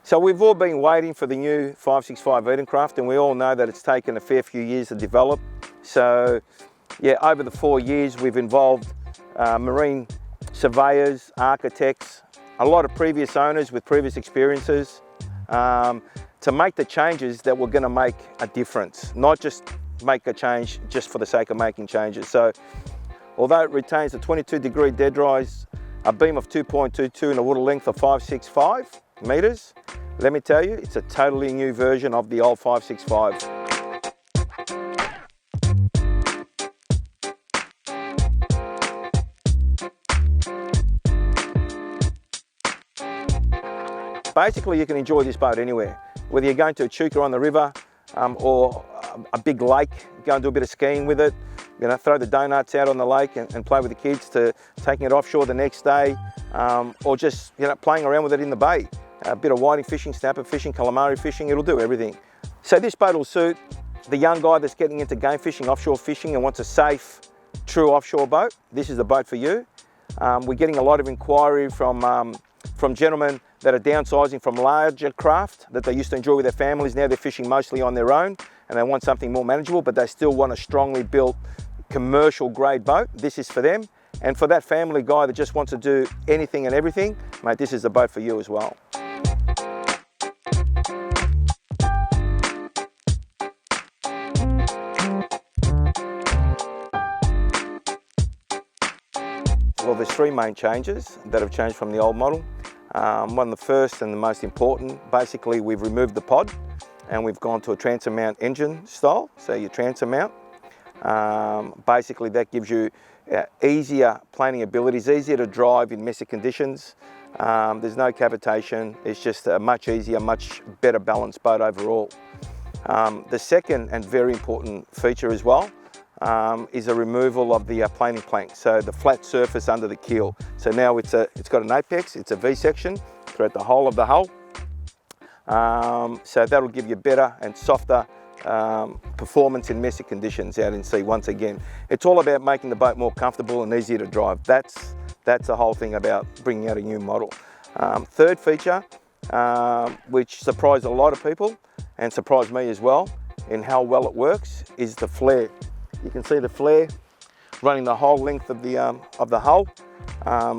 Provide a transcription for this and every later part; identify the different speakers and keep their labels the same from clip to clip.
Speaker 1: So we've all been waiting for the new 565 Edencraft, and we all know that it's taken a fair few years to develop. So yeah, over the 4 years we've involved marine surveyors, architects, a lot of previous owners with previous experiences to make the changes that were going to make a difference, not just make a change just for the sake of making changes. So although it retains a 22-degree dead rise, a beam of 2.22 and a water length of 565 meters, let me tell you, it's a totally new version of the old 565. Basically, you can enjoy this boat anywhere, whether you're going to a chuka on the river or a big lake, go and do a bit of skiing with it, you know, throw the donuts out on the lake and play with the kids, to taking it offshore the next day, or just, you know, playing around with it in the bay. A bit of whiting fishing, snapper fishing, calamari fishing, it'll do everything. So this boat will suit the young guy that's getting into game fishing, offshore fishing, and wants a safe, true offshore boat. This is the boat for you. We're getting a lot of inquiry from gentlemen that are downsizing from larger craft that they used to enjoy with their families. Now they're fishing mostly on their own and they want something more manageable, but they still want a strongly built commercial grade boat. This is for them. And for that family guy that just wants to do anything and everything, mate, this is the boat for you as well. Well, there's three main changes that have changed from the old model. One of the first and the most important, basically we've removed the pod and we've gone to a transom mount engine style. So your transom mount, basically that gives you easier planing abilities, easier to drive in messy conditions. There's no cavitation, it's just a much easier, much better balanced boat overall. The second and very important feature as well is a removal of the planing plank, so the flat surface under the keel. So now it's got an apex, it's a V-section throughout the whole of the hull. So that'll give you better and softer performance in messy conditions out in sea. Once again, it's all about making the boat more comfortable and easier to drive. That's the whole thing about bringing out a new model. Third feature, which surprised a lot of people and surprised me as well in how well it works, is the flare. You can see the flare running the whole length of the hull.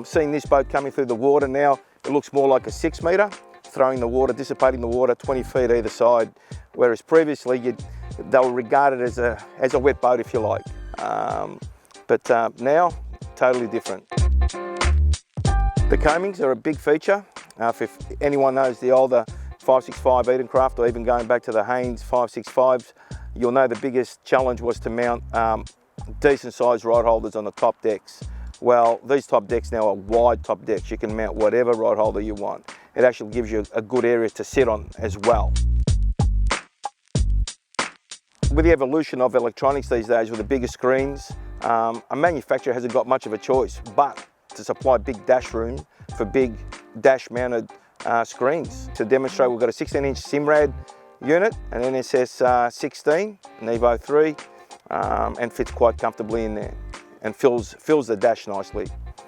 Speaker 1: Seeing this boat coming through the water now, it looks more like a 6 metre, throwing the water, dissipating the water 20 feet either side, whereas previously they were regarded as a wet boat, if you like. But now, totally different. The coamings are a big feature. If anyone knows the older 565 Edencraft, or even going back to the Haynes 565s, you'll know the biggest challenge was to mount decent sized rod holders on the top decks. Well, these top decks now are wide top decks. You can mount whatever rod holder you want. It actually gives you a good area to sit on as well. With the evolution of electronics these days, with the bigger screens, a manufacturer hasn't got much of a choice but to supply big dash room for big dash mounted screens. To demonstrate, we've got a 16-inch Simrad unit, an NSS 16, an Evo 3, and fits quite comfortably in there and fills the dash nicely.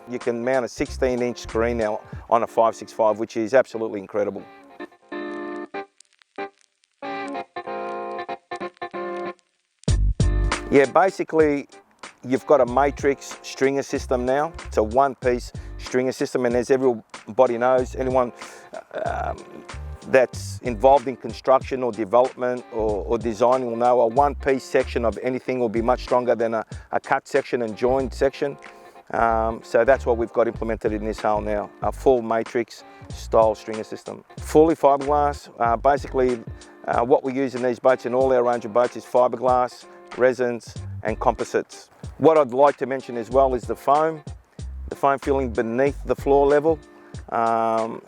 Speaker 1: You can mount a 16-inch screen now on a 565, which is absolutely incredible. Yeah, basically you've got a matrix stringer system now. It's a one-piece stringer system, and as everybody knows, anyone that's involved in construction or development or design will know a one-piece section of anything will be much stronger than a cut section and joined section. So that's what we've got implemented in this hull now, a full matrix style stringer system. Fully fiberglass. Basically what we use in these boats, in all our range of boats, is fiberglass, resins and composites. What I'd like to mention as well is the foam filling beneath the floor level.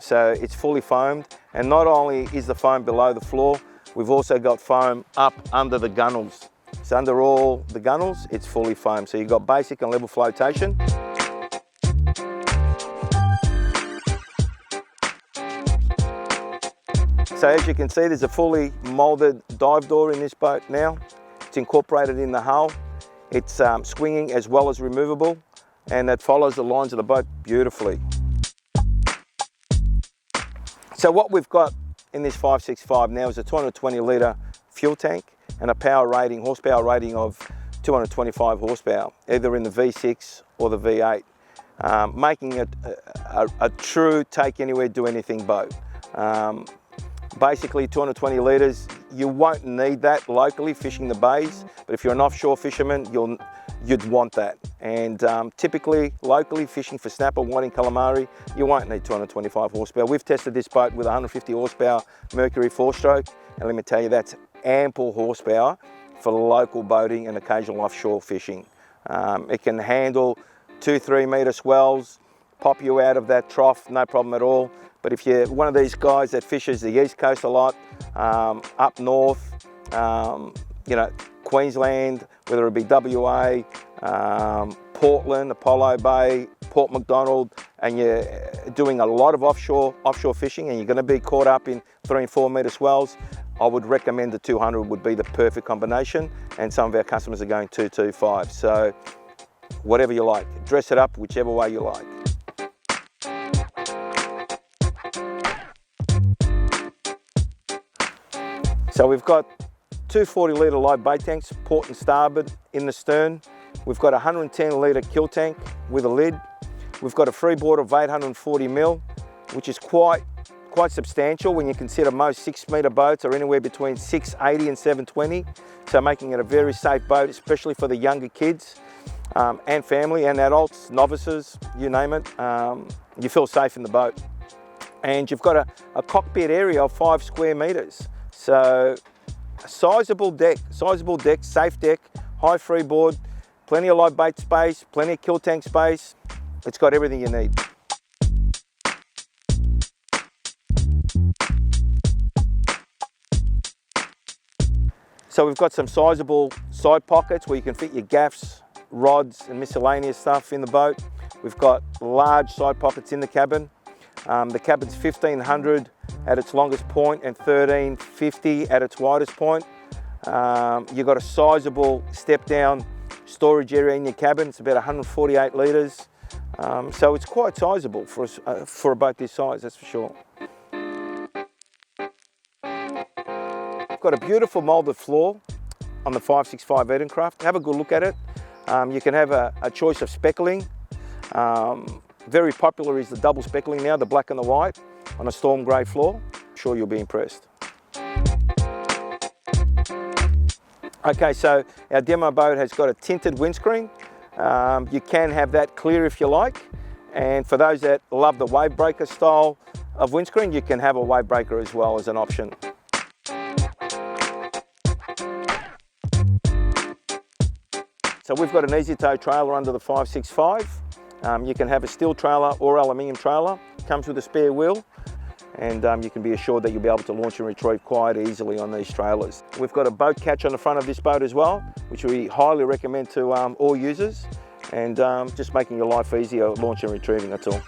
Speaker 1: So it's fully foamed, and not only is the foam below the floor, we've also got foam up under the gunnels. So under all the gunnels, it's fully foamed. So you've got basic and level flotation. So as you can see, there's a fully moulded dive door in this boat now. It's incorporated in the hull. It's swinging as well as removable, and it follows the lines of the boat beautifully. So what we've got in this 565 now is a 220 litre fuel tank and a horsepower rating of 225 horsepower, either in the V6 or the V8, making it a true take anywhere, do anything boat. Basically 220 litres, you won't need that locally fishing the bays, but if you're an offshore fisherman, you'd want that. And typically, locally fishing for snapper, whiting, calamari, you won't need 225 horsepower. We've tested this boat with 150 horsepower Mercury 4-stroke, and let me tell you, that's ample horsepower for local boating and occasional offshore fishing. It can handle 2-3 metre swells, pop you out of that trough, no problem at all. But if you're one of these guys that fishes the East Coast a lot, up north, you know, Queensland, whether it be WA, Portland, Apollo Bay, Port Macdonald, and you're doing a lot of offshore fishing and you're going to be caught up in 3 and 4 metre swells, I would recommend the 200 would be the perfect combination, and some of our customers are going 225. So whatever you like, dress it up whichever way you like. So we've got two 40 litre live bait tanks, port and starboard in the stern. We've got a 110 litre kill tank with a lid. We've got a freeboard of 840 mil, which is quite substantial when you consider most 6 metre boats are anywhere between 680 and 720. So making it a very safe boat, especially for the younger kids and family and adults, novices, you name it. You feel safe in the boat. And you've got a cockpit area of 5 square metres. So a sizable deck, safe deck, high freeboard, plenty of live bait space, plenty of kill tank space. It's got everything you need. So we've got some sizable side pockets where you can fit your gaffs, rods and miscellaneous stuff in the boat. We've got large side pockets in the cabin. The cabin's 1500 at its longest point and 1350 at its widest point. You've got a sizable step down storage area in your cabin. It's about 148 litres. So it's quite sizable for a boat this size, that's for sure. I've got a beautiful moulded floor on the 565 Edencraft. Have a good look at it. You can have a choice of speckling. Very popular is the double speckling now, the black and the white, on a storm grey floor. I'm sure you'll be impressed. Okay, so our demo boat has got a tinted windscreen. You can have that clear if you like. And for those that love the wave breaker style of windscreen, you can have a wave breaker as well as an option. So we've got an easy tow trailer under the 565. You can have a steel trailer or aluminium trailer. Comes with a spare wheel, and you can be assured that you'll be able to launch and retrieve quite easily on these trailers. We've got a boat catch on the front of this boat as well, which we highly recommend to all users, and just making your life easier launch and retrieving, that's all.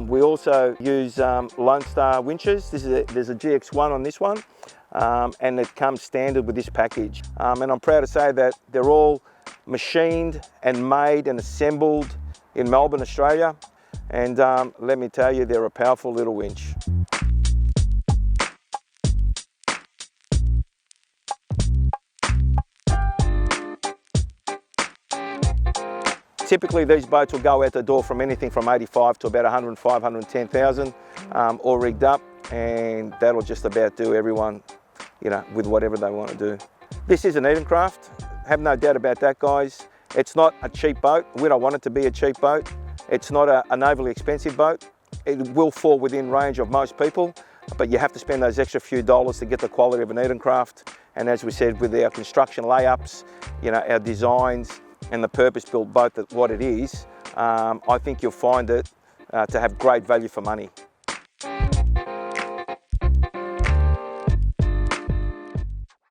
Speaker 1: We also use Lone Star winches. There's a GX1 on this one, and it comes standard with this package. And I'm proud to say that they're all machined and made and assembled in Melbourne, Australia. And let me tell you, they're a powerful little winch. Typically these boats will go out the door from anything from 85 to about 105, 110,000 all rigged up, and that'll just about do everyone, you know, with whatever they want to do. This is an Edencraft, have no doubt about that, guys. It's not a cheap boat. We don't want it to be a cheap boat. It's not an overly expensive boat. It will fall within range of most people, but you have to spend those extra few dollars to get the quality of an Edencraft. And as we said, with our construction layups, you know, our designs, and the purpose-built boat that what it is, I think you'll find it to have great value for money.